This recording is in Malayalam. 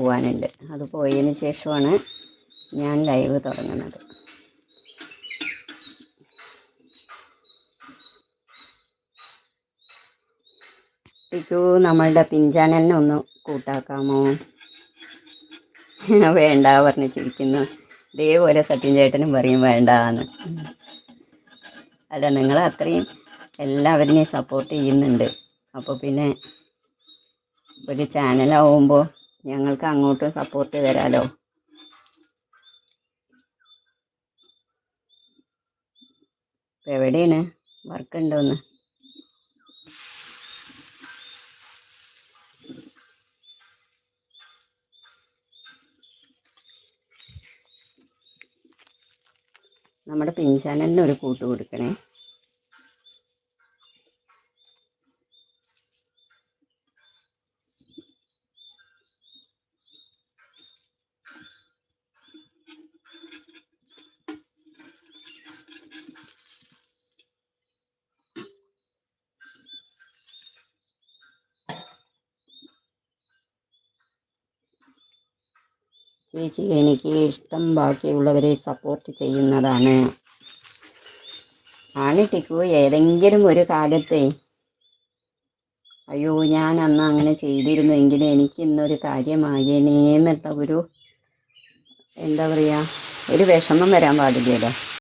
പോകാനുണ്ട്. അത് പോയതിന് ശേഷമാണ് ഞാൻ ലൈവ് തുടങ്ങുന്നത്. ടിക്കു നമ്മളുടെ പിൻചാനലിനെ ഒന്ന് കൂട്ടാക്കാമോ? വേണ്ട പറഞ്ഞ് ചിരിക്കുന്നു. ഇതേപോലെ സത്യം ചേട്ടനും പറയും വേണ്ടാന്ന്. അല്ല, നിങ്ങൾ അത്രയും എല്ലാവരെയും സപ്പോർട്ട് ചെയ്യുന്നുണ്ട്. അപ്പോൾ പിന്നെ ഒരു ചാനലാവുമ്പോൾ ഞങ്ങൾക്ക് അങ്ങോട്ടും സപ്പോർട്ട് തരാമല്ലോ. ഇപ്പോൾ എവിടെയാണ് വർക്ക് ഉണ്ടോന്ന്? നമ്മുടെ പിൻ ചാനലിന് ഒരു കൂട്ട് കൊടുക്കണേ. ചേച്ചി, എനിക്ക് ഇഷ്ടം ബാക്കിയുള്ളവരെ സപ്പോർട്ട് ചെയ്യുന്നതാണ്. ആണ് ടിക്കു. ഏതെങ്കിലും ഒരു കാലത്തെ അയ്യോ ഞാൻ അന്ന് അങ്ങനെ ചെയ്തിരുന്നെങ്കിൽ എനിക്ക് ഇന്നൊരു കാര്യമായേനേന്നുള്ള ഒരു എന്താ പറയുക, ഒരു വിഷമം വരാൻ പാടില്ലല്ലോ.